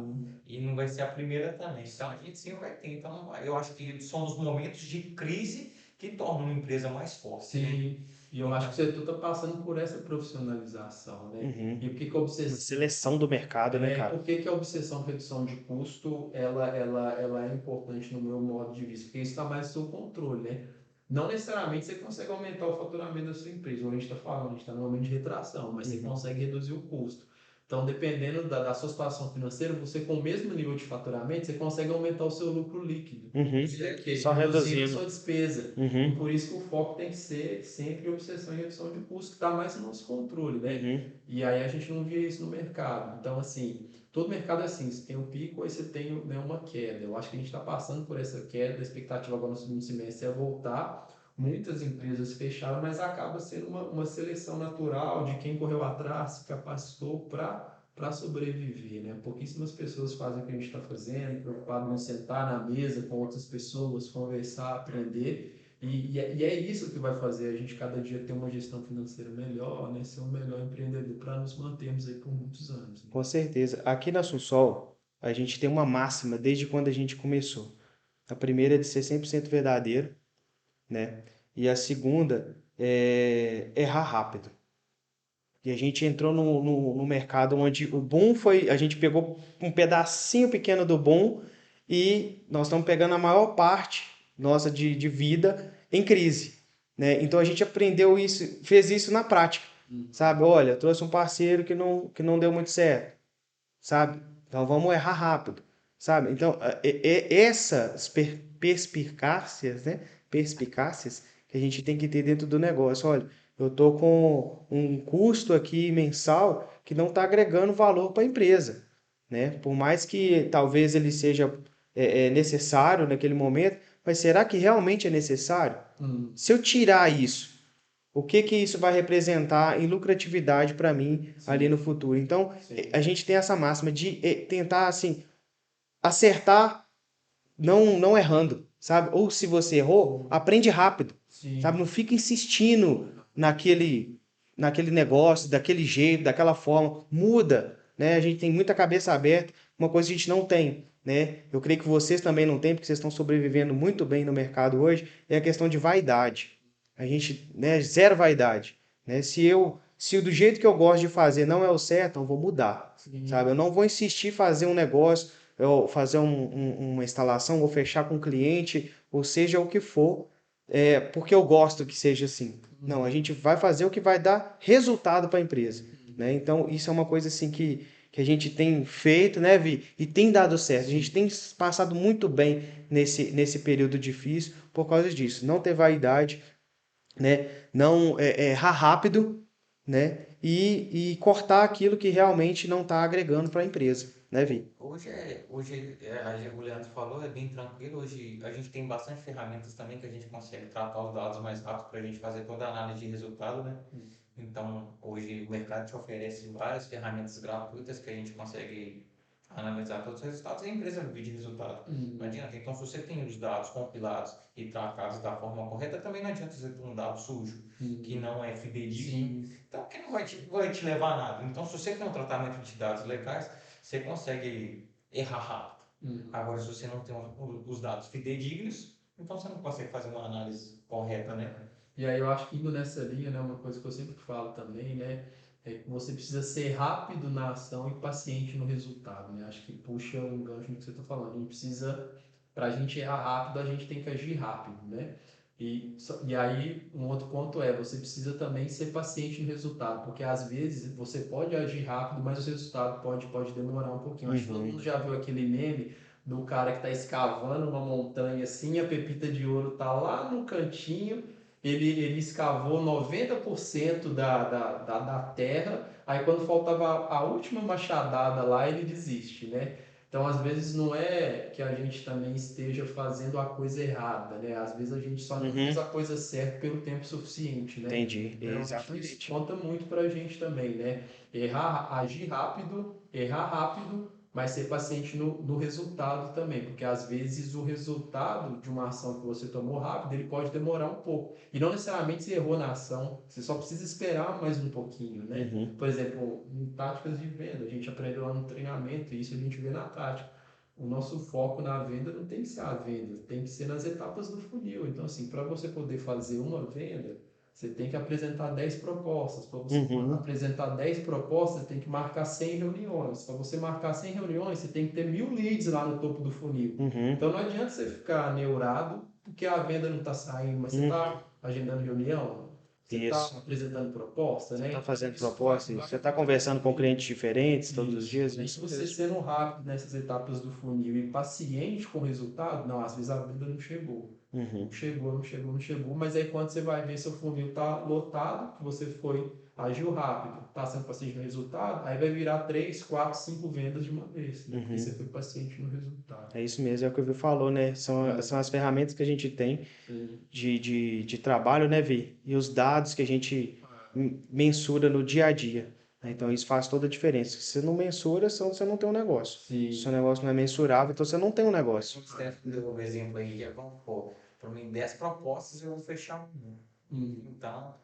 e não vai ser a primeira também. Então, a gente sempre vai ter. Então, eu acho que são os momentos de crise que tornam uma empresa mais forte. Sim. E eu acho que você está passando por essa profissionalização, né? E por que a obsessão... Seleção do mercado, né, cara? Por que a obsessão por redução de custo, ela é importante no meu modo de vista? Porque isso está mais no seu controle, né? Não necessariamente você consegue aumentar o faturamento da sua empresa, como a gente está falando, a gente está no momento de retração, mas você consegue reduzir o custo. Então, dependendo da sua situação financeira, você com o mesmo nível de faturamento, você consegue aumentar o seu lucro líquido. Só reduzindo a sua despesa. E por isso que o foco tem que ser sempre obsessão e redução de custo, que está mais no nosso controle, né? E aí a gente não via isso no mercado. Então, assim, todo mercado é assim, você tem um pico, aí você tem, né, uma queda. Eu acho que a gente está passando por essa queda, a expectativa agora no segundo semestre é voltar. Muitas empresas fecharam, mas acaba sendo uma seleção natural de quem correu atrás, se capacitou para sobreviver, né? Pouquíssimas pessoas fazem o que a gente está fazendo, preocupado em sentar na mesa com outras pessoas, conversar, aprender. E é isso que vai fazer a gente cada dia ter uma gestão financeira melhor, né? Ser um melhor empreendedor para nos mantermos aí por muitos anos, né? Com certeza. Aqui na Sunsol, a gente tem uma máxima desde quando a gente começou. A primeira é de ser 100% verdadeiro, né? E a segunda é errar rápido. E a gente entrou no mercado onde o boom foi. A gente pegou um pedacinho pequeno do boom e nós estamos pegando a maior parte nossa de vida em crise, né? Então a gente aprendeu isso, fez isso na prática, sabe? Olha, eu trouxe um parceiro que não deu muito certo, sabe? Então vamos errar rápido, sabe? Então essas perspicácias, né? Perspicácias que a gente tem que ter dentro do negócio. Olha, eu tô com um custo aqui mensal que não está agregando valor para a empresa, né? Por mais que talvez ele seja necessário naquele momento, mas será que realmente é necessário? Hum, Se eu tirar isso, o que que isso vai representar em lucratividade para mim ali no sim, futuro? Então, sim, a gente tem essa máxima de tentar assim acertar não errando, sabe? Ou se você errou, aprende rápido, sabe? sim. Não fica insistindo naquele negócio, daquele jeito, daquela forma. Muda, né? A gente tem muita cabeça aberta, uma coisa que a gente não tem, né? Eu creio que vocês também não têm, porque vocês estão sobrevivendo muito bem no mercado hoje, é a questão de vaidade. A gente, né, zero vaidade, né? Se do jeito que eu gosto de fazer não é o certo, eu vou mudar, sabe? Eu Sim. não vou insistir em fazer um negócio, eu fazer uma instalação, ou fechar com um cliente, ou seja o que for, porque eu gosto que seja assim. Não, a Uhum. gente vai fazer o que vai dar resultado para a empresa, né? Então, isso é uma coisa assim que a gente tem feito, né, Vi? E tem dado certo. A gente Sim. tem passado muito bem nesse período difícil por causa disso. Não ter vaidade, né? Não errar rápido, né? E cortar aquilo que realmente não está agregando para a empresa, né, Vi? O Leandro falou, é bem tranquilo. Hoje a gente tem bastante ferramentas também que a gente consegue tratar os dados mais rápido para a gente fazer toda a análise de resultado, né? Então, hoje o mercado te oferece várias ferramentas gratuitas que a gente consegue analisar todos os resultados e a empresa vive de resultado. Não Uhum. adianta. Então, se você tem os dados compilados e tratados da forma correta, também não adianta você ter um dado sujo, que Uhum. não é fidedigno. Sim. Então, que não vai te levar a nada. Então, se você tem um tratamento de dados legais, você consegue errar rápido. Uhum. Agora, se você não tem os dados fidedignos, então você não consegue fazer uma análise correta, né? E aí eu acho que indo nessa linha, né, uma coisa que eu sempre falo também, né, é que você precisa ser rápido na ação e paciente no resultado, né? Acho que puxa um gancho no que você está falando. A gente precisa, para a gente errar rápido, a gente tem que agir rápido, né? E aí, um outro ponto é, você precisa também ser paciente no resultado, porque às vezes você pode agir rápido, mas o resultado pode demorar um pouquinho. Acho que todo Uhum. mundo já viu aquele meme do cara que está escavando uma montanha assim, a pepita de ouro está lá no cantinho, ele escavou 90% da terra, aí quando faltava a última machadada lá, ele desiste, né? Então, às vezes, não é que a gente também esteja fazendo a coisa errada, né? Às vezes a gente só não fez Uhum. a coisa certa pelo tempo suficiente, né? Entendi, Então, eu acho que isso exatamente. conta muito pra gente também, né? Agir rápido, errar rápido, mas ser paciente no resultado também, porque às vezes o resultado de uma ação que você tomou rápido, ele pode demorar um pouco. E não necessariamente você errou na ação, você só precisa esperar mais um pouquinho, né? Uhum. Por exemplo, em táticas de venda, a gente aprendeu lá no treinamento, e isso a gente vê na tática. O nosso foco na venda não tem que ser a venda, tem que ser nas etapas do funil. Então, assim, para você poder fazer uma venda, você tem que apresentar 10 propostas. Para você Uhum. apresentar 10 propostas, você tem que marcar 100 reuniões. Para você marcar 100 reuniões, você tem que ter 1000 leads lá no topo do funil. Uhum. Então, não adianta você ficar neurado porque a venda não está saindo, mas você está Uhum. agendando reunião, você está Isso. apresentando proposta, Você né? está Então, fazendo isso proposta, você está vai conversando com evoluir. clientes diferentes todos os Isso. dias, E é aí, isso você mesmo. sendo rápido nessas etapas do funil e paciente com o resultado, não, às vezes a venda não chegou. Não Uhum. chegou, não chegou, não chegou, mas aí quando você vai ver seu funil tá lotado, que você foi, agiu rápido, tá sendo paciente no resultado, aí vai virar 3, 4, 5 vendas de uma vez, né? Porque você Uhum. foi paciente no resultado. É isso mesmo, é o que o Vi falou, né? São É, as ferramentas que a gente tem sim. de trabalho, né, Vi? E os dados que a gente mensura no dia a dia, né? Então isso faz toda a diferença. Se você não mensura, senão você não tem um negócio. Se o seu Sim. negócio não é mensurável, então você não tem um negócio. O Steph deu um exemplo aí, vamos supor, Para mim, 10 propostas, eu vou fechar uma. Então,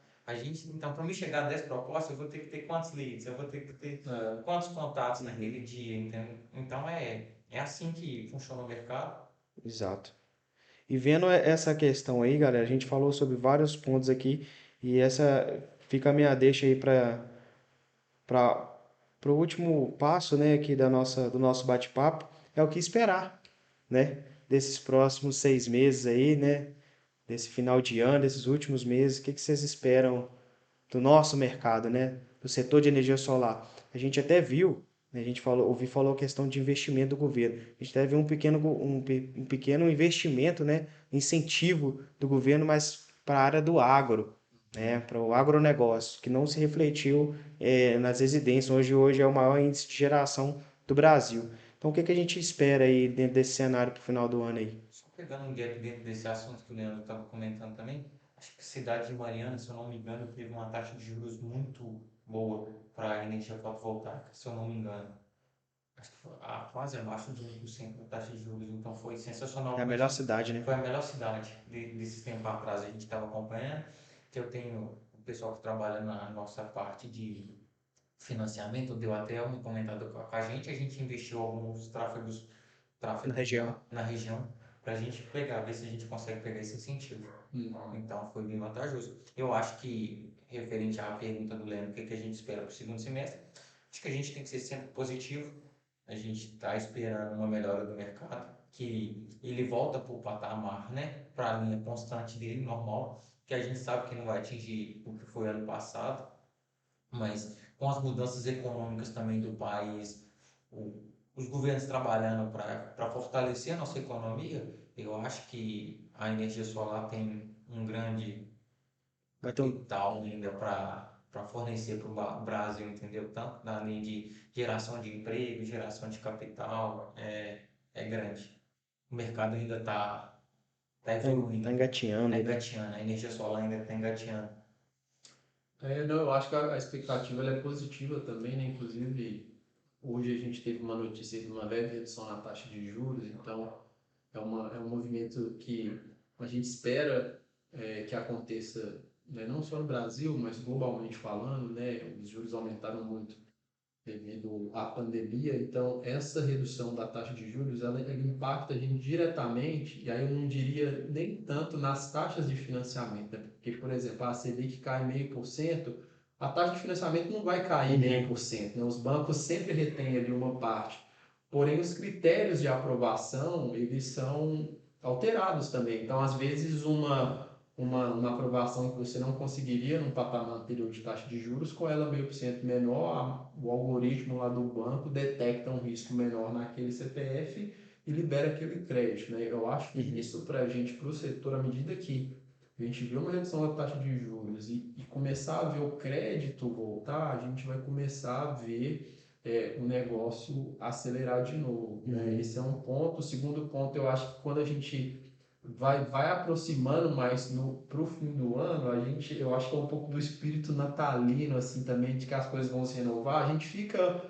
para mim chegar a 10 propostas, eu vou ter que ter quantos leads? Eu vou ter que ter quantos contatos naquele dia, entendeu? Então, é assim que funciona o mercado. Exato. E vendo essa questão aí, galera, a gente falou sobre vários pontos aqui e essa fica a minha deixa aí para o último passo, né, aqui do nosso bate-papo, é o que esperar, né, desses próximos 6 meses aí, né, desse final de ano, desses últimos meses, o que que vocês esperam do nosso mercado, né, do setor de energia solar? A gente até viu, né, a gente falou a questão de investimento do governo. A gente deve ver um pequeno investimento, né, incentivo do governo, mas para a área do agro, né, para o agronegócio, que não se refletiu nas residências. Hoje é o maior índice de geração do Brasil. Então, o que que a gente espera aí dentro desse cenário para o final do ano aí? Só pegando um gap dentro desse assunto que o Leandro estava comentando também, acho que a cidade de Mariana, se eu não me engano, teve uma taxa de juros muito boa para a energia fotovoltaica, se eu não me engano. Acho que foi quase abaixo de 1% da taxa de juros, então foi sensacional. É a melhor cidade, né? Foi a melhor cidade desses tempos atrás, a gente estava acompanhando, que eu tenho o pessoal que trabalha na nossa parte de financiamento, deu até um comentário com a gente investiu alguns Na tráfegos região. na região para a gente pegar, ver se a gente consegue pegar esse incentivo. Então foi bem vantajoso. Eu acho que, referente à pergunta do Leandro, o que a gente espera para o segundo semestre, acho que a gente tem que ser sempre positivo. A gente está esperando uma melhora do mercado, que ele volta para o patamar, né, para a linha constante dele, normal, que a gente sabe que não vai atingir o que foi ano passado, mas com as mudanças econômicas também do país, os governos trabalhando para fortalecer a nossa economia, eu acho que a energia solar tem um grande Vai ter um... capital ainda para fornecer para o Brasil, entendeu? Tanto na linha de geração de emprego, geração de capital, é grande. O mercado ainda tá tá evoluindo, engatinhando está aí, né? engateando, a energia solar ainda está engateando. Não, eu acho que a expectativa ela é positiva também, né? Inclusive, hoje a gente teve uma notícia de uma leve redução na taxa de juros, então é um movimento que a gente espera que aconteça, né? Não só no Brasil, mas globalmente falando, né? Os juros aumentaram muito devido à pandemia, então essa redução da taxa de juros ela impacta a gente diretamente, e aí eu não diria nem tanto nas taxas de financiamento, né? Porque, por exemplo, a Selic cai 0,5%, a taxa de financiamento não vai cair 0,5%, né? Os bancos sempre retêm ali uma parte, porém os critérios de aprovação eles são alterados também, então às vezes uma aprovação que você não conseguiria num patamar anterior de taxa de juros, com ela 0,5% menor, o algoritmo lá do banco detecta um risco menor naquele CPF e libera aquele crédito, né? Eu acho que isso para a gente, para o setor, à medida que a gente vê uma redução da taxa de juros e começar a ver o crédito voltar, a gente vai começar a ver o negócio acelerar de novo, né? Esse é um ponto. O segundo ponto, eu acho que quando a gente vai aproximando mais pro fim do ano, eu acho que é um pouco do espírito natalino, assim, também, de que as coisas vão se renovar, a gente fica,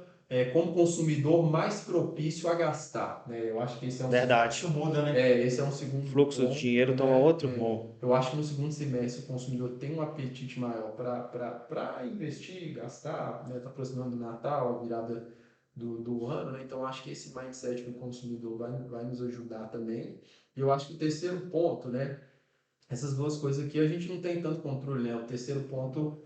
como consumidor, mais propício a gastar, né? Eu acho que esse é um Verdade. Isso muda, né? esse é um O segundo fluxo de ponto, dinheiro toma né? outro rumo. Eu acho que no segundo semestre o consumidor tem um apetite maior para investir, gastar, né? Tá aproximando do Natal, a virada do ano, né? Então acho que esse mindset do consumidor vai nos ajudar também. E eu acho que o terceiro ponto, né? Essas duas coisas aqui a gente não tem tanto controle, né? O terceiro ponto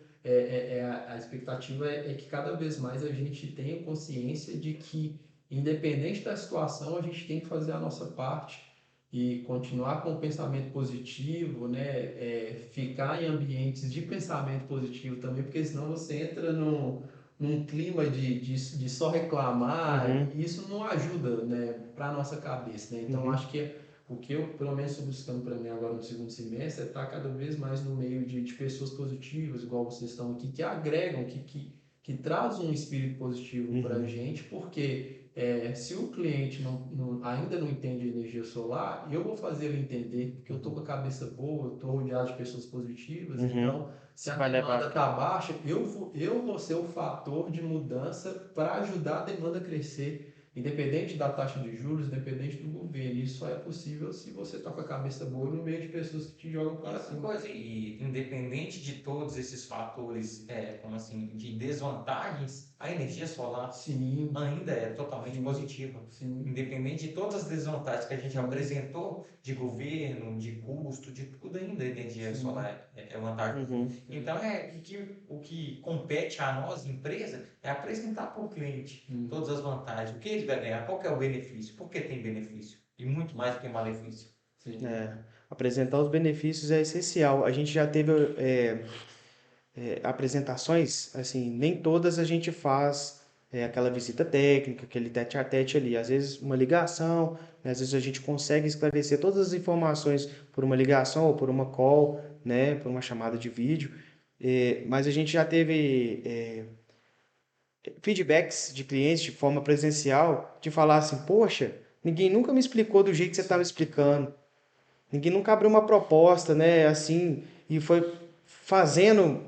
a expectativa é que cada vez mais a gente tenha consciência de que, independente da situação, a gente tem que fazer a nossa parte e continuar com o pensamento positivo, né? Ficar em ambientes de pensamento positivo também, porque senão você entra num clima de só reclamar e isso não ajuda, né? Para nossa cabeça, né? Então acho que o que eu, pelo menos, estou buscando para mim agora no segundo semestre é estar cada vez mais no meio de pessoas positivas, igual vocês estão aqui, que agregam, que trazem um espírito positivo para a gente, porque se o cliente ainda não entende energia solar, eu vou fazer ele entender, porque eu estou com a cabeça boa, eu estou rodeado de pessoas positivas, então, se a demanda está baixa, eu vou ser o fator de mudança para ajudar a demanda a crescer. independente da taxa de juros, independente do governo. Isso só é possível se você está com a cabeça boa no meio de pessoas que te jogam E para outra cima. coisa, e independente de todos esses fatores, como assim, de desvantagens, a energia solar Sim, ainda é totalmente sim, positiva. sim, Independente de todas as desvantagens que a gente sim, apresentou, de governo, de custo, de tudo, ainda a energia sim, solar é vantajosa. Uhum. Então, o que compete a nós, empresa, é apresentar para o cliente sim, todas as vantagens, o que ele vai ganhar, qual que é o benefício, por que tem benefício, e muito mais do que malefício. sim. É, apresentar os benefícios é essencial. A gente já teve apresentações, assim, nem todas a gente faz aquela visita técnica, aquele tete a tete ali. Às vezes uma ligação, né? Às vezes a gente consegue esclarecer todas as informações por uma ligação ou por uma call, né? Por uma chamada de vídeo. Mas a gente já teve feedbacks de clientes de forma presencial de falar assim, poxa, ninguém nunca me explicou do jeito que você estava explicando. Ninguém nunca abriu uma proposta, né, assim, e foi fazendo,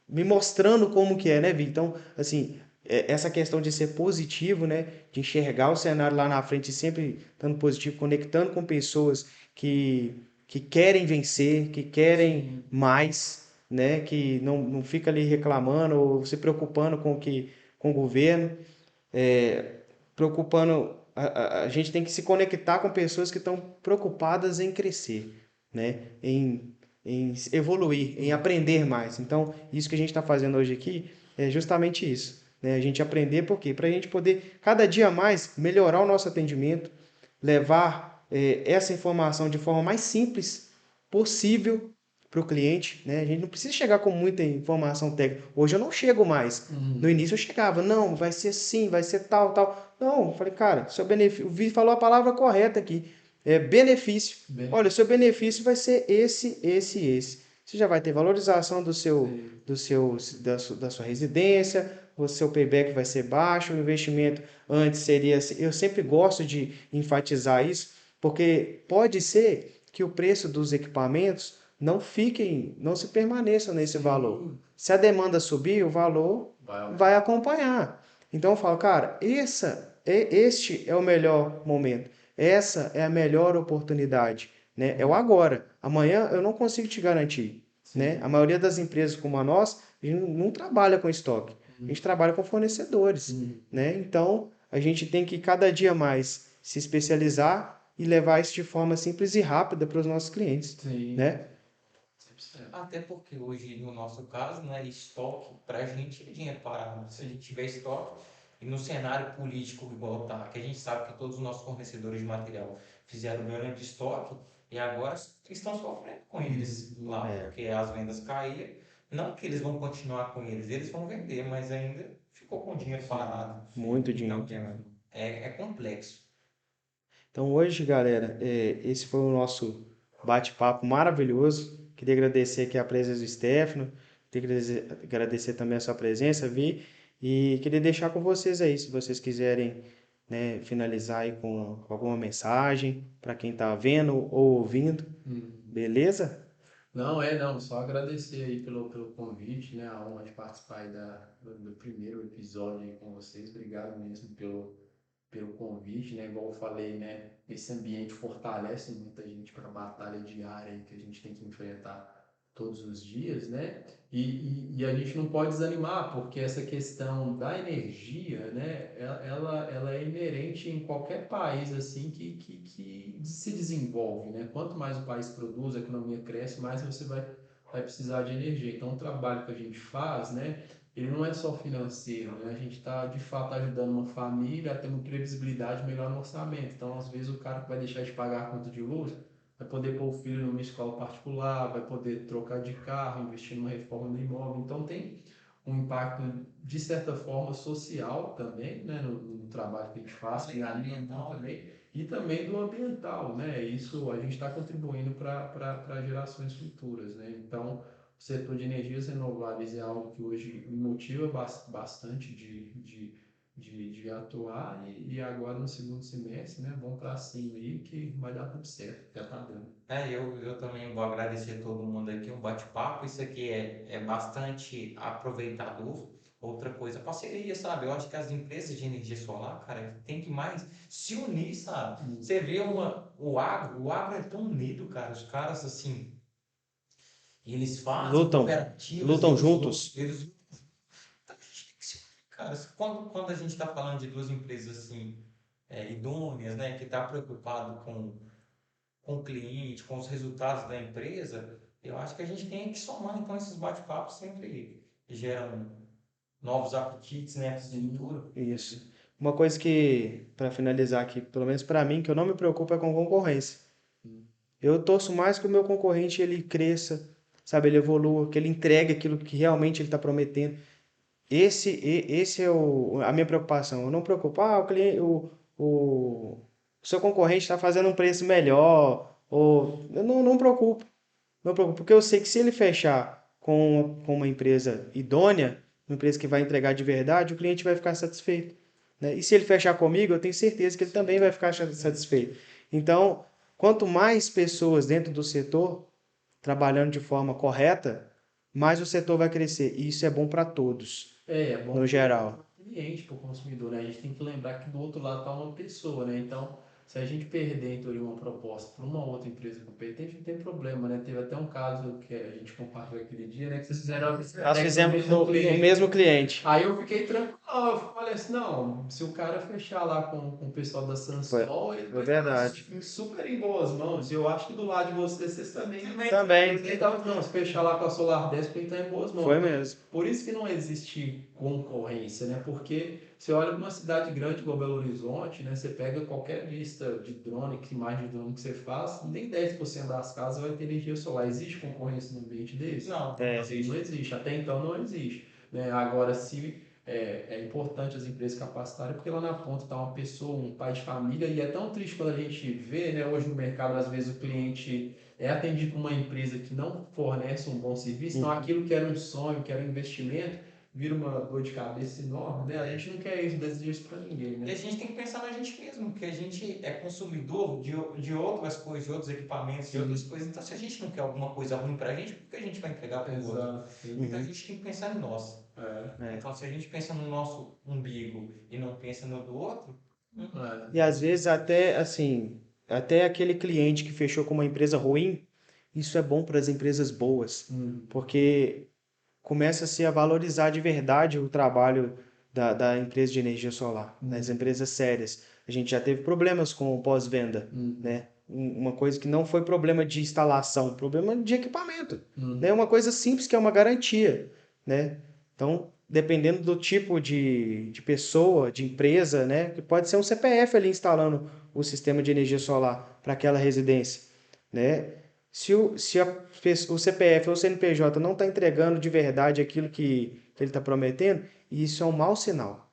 me mostrando como que é, né, Vi? Então, assim, essa questão de ser positivo, né, de enxergar o cenário lá na frente e sempre estando positivo, conectando com pessoas que querem vencer, que querem Sim, mais, né, que não fica ali reclamando ou se preocupando com o governo, preocupando. A gente tem que se conectar com pessoas que estão preocupadas em crescer, né? Em evoluir, em aprender mais. Então, isso que a gente está fazendo hoje aqui é justamente isso. Né? A gente aprender, por quê? Para a gente poder, cada dia mais, melhorar o nosso atendimento, levar essa informação de forma mais simples possível para o cliente, né? A gente não precisa chegar com muita informação técnica. Hoje eu não chego mais. No início eu chegava, não, vai ser assim, vai ser tal, tal. Não, eu falei, cara, seu benefício, o Vi falou a palavra correta aqui, é benefício. Olha, o seu benefício vai ser esse. Você já vai ter valorização sim, da sua residência, o seu payback vai ser baixo, o investimento antes seria, eu sempre gosto de enfatizar isso, porque pode ser que o preço dos equipamentos não se permaneçam nesse valor. sim. Se a demanda subir, o valor Vai vai aumentar. acompanhar. Então eu falo, cara, este é o melhor momento. Essa é a melhor oportunidade, né? É o agora. Amanhã eu não consigo te garantir, né? A Sim, maioria das empresas como a nossa, a gente não trabalha com estoque. A gente trabalha com fornecedores, sim, né? Então, a gente tem que cada dia mais se especializar e levar isso de forma simples e rápida para os nossos clientes, sim. né? 100%. Até porque hoje, no nosso caso, né, estoque para a gente é dinheiro parado. Se a gente tiver estoque, e no cenário político igual tá, que a gente sabe que todos os nossos fornecedores de material fizeram grande estoque e agora estão sofrendo com eles lá, É, porque as vendas caíram. Não que eles vão continuar com eles vão vender, mas ainda ficou com dinheiro Sim, parado. muito dinheiro. Então, é complexo. Então hoje, galera, esse foi o nosso bate-papo maravilhoso. Queria agradecer aqui a presença do Stefano, queria agradecer também a sua presença, Vi, e queria deixar com vocês aí, se vocês quiserem, né, finalizar aí com alguma mensagem para quem está vendo ou ouvindo, Uhum. beleza? Não, não, só agradecer aí pelo convite, né, a honra de participar aí do primeiro episódio aí com vocês. Obrigado mesmo pelo convite, né, igual eu falei, né, esse ambiente fortalece muita gente para a batalha diária aí que a gente tem que enfrentar todos os dias, né, e a gente não pode desanimar, porque essa questão da energia, né, ela é inerente em qualquer país, assim, que se desenvolve, né, quanto mais o país produz, a economia cresce, mais você vai precisar de energia. Então, o trabalho que a gente faz, né, ele não é só financeiro, né? A gente está de fato ajudando uma família a ter uma previsibilidade melhor no orçamento. Então, às vezes, o cara que vai deixar de pagar a conta de luz vai poder pôr o filho numa escola particular, vai poder trocar de carro, investir numa reforma do imóvel. Então, tem um impacto, de certa forma, social também, né? No trabalho que a gente faz, que é ambiental também, e também do ambiental, né? Isso a gente está contribuindo para gerações futuras, né? Então, o setor de energias renováveis é algo que hoje me motiva bastante de atuar e agora no segundo semestre, né? Vamos para cima aí que vai dar tudo certo, já tá dando. Eu também vou agradecer todo mundo aqui, um bate-papo. Isso aqui é bastante aproveitador, Outra coisa, parceria, sabe? Eu acho que as empresas de energia solar, cara, tem que mais se unir, sabe? Você vê o agro é tão unido, cara. Os caras, assim, eles fazem Lutam, cooperativas, lutam juntos. cara, quando a gente está falando de duas empresas, assim, idôneas, né, que está preocupado com o cliente, com os resultados da empresa, eu acho que a gente tem que somar, então, esses bate-papos sempre geram novos apetites, né, para o futuro. Isso. Uma coisa que, para finalizar aqui, pelo menos para mim, que eu não me preocupo é com concorrência. Eu torço mais que o meu concorrente ele cresça, sabe, ele evolua, que ele entregue aquilo que realmente ele está prometendo. Esse é a minha preocupação. Eu não me preocupo, o cliente, o seu concorrente está fazendo um preço melhor, ou eu não me preocupo. Não me preocupo, porque eu sei que se ele fechar com uma empresa idônea, uma empresa que vai entregar de verdade, o cliente vai ficar satisfeito, né? E se ele fechar comigo, eu tenho certeza que ele também vai ficar satisfeito. Então, quanto mais pessoas dentro do setor trabalhando de forma correta, mais o setor vai crescer. E isso é bom para todos, É bom no geral. para o cliente, para o consumidor, né? A gente tem que lembrar que do outro lado está uma pessoa, né? Então, se a gente perder, em teoria, uma proposta para uma outra empresa competente, não tem problema, né? Teve até um caso que a gente compartilhou aquele dia, né? Que vocês fizeram a Nós fizemos no mesmo cliente. Aí eu fiquei tranquilo, eu falei assim, não, se o cara fechar lá com o pessoal da Sansol, ele vai verdade. estar super em boas mãos. E eu acho que do lado de vocês também. Também. Ele tava, não, se fechar lá com a Solar 10, ele está em boas mãos. Foi mesmo. Por isso que não existe concorrência, né? Porque você olha para uma cidade grande como Belo Horizonte, né? Você pega qualquer lista de drone, que imagem de drone que você faz, nem 10% das casas vai ter energia solar. Existe concorrência no ambiente desse? Não, Não existe. Até então não existe, né? Agora, se é importante as empresas capacitarem, porque lá na ponta está uma pessoa, um pai de família, e é tão triste quando a gente vê, né? Hoje no mercado, às vezes o cliente é atendido por uma empresa que não fornece um bom serviço, então aquilo que era um sonho, que era um investimento, vira uma dor de cabeça enorme, né? A gente não quer isso, deseja isso para ninguém, E né? a gente tem que pensar na gente mesmo, que a gente é consumidor de outras coisas, de outros equipamentos, de outras coisas. Então, se a gente não quer alguma coisa ruim pra gente, por que a gente vai entregar para o outro? Exato. Então, a gente tem que pensar em nós. É. Então, se a gente pensa no nosso umbigo e não pensa no do outro, E às vezes até assim, até aquele cliente que fechou com uma empresa ruim, isso é bom para as empresas boas, porque começa-se a valorizar de verdade o trabalho da empresa de energia solar, das empresas sérias. A gente já teve problemas com o pós-venda, né? Uma coisa que não foi problema de instalação, problema de equipamento, né? Uma coisa simples que é uma garantia, né? Então, dependendo do tipo de pessoa, de empresa, né? Que pode ser um CPF ali instalando o sistema de energia solar para aquela residência, né? Se o CPF ou o CNPJ não está entregando de verdade aquilo que ele está prometendo, isso é um mau sinal.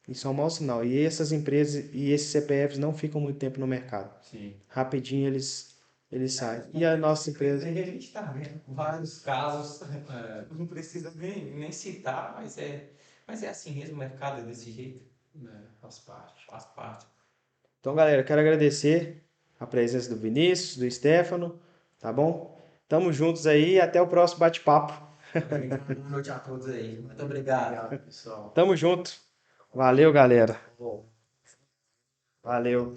Isso é um mau sinal. E essas empresas e esses CPFs não ficam muito tempo no mercado. Sim. Rapidinho eles saem. E a nossa empresa. a gente está vendo vários casos, não precisa nem citar, mas é assim mesmo, o mercado é desse jeito, Faz parte. faz parte. Então, galera, eu quero agradecer a presença do Vinícius, do Stefano, tá bom? Tamo juntos aí e até o próximo bate-papo. Boa noite a todos aí. Muito obrigado. Obrigado, pessoal. Tamo junto. Valeu, galera. Valeu.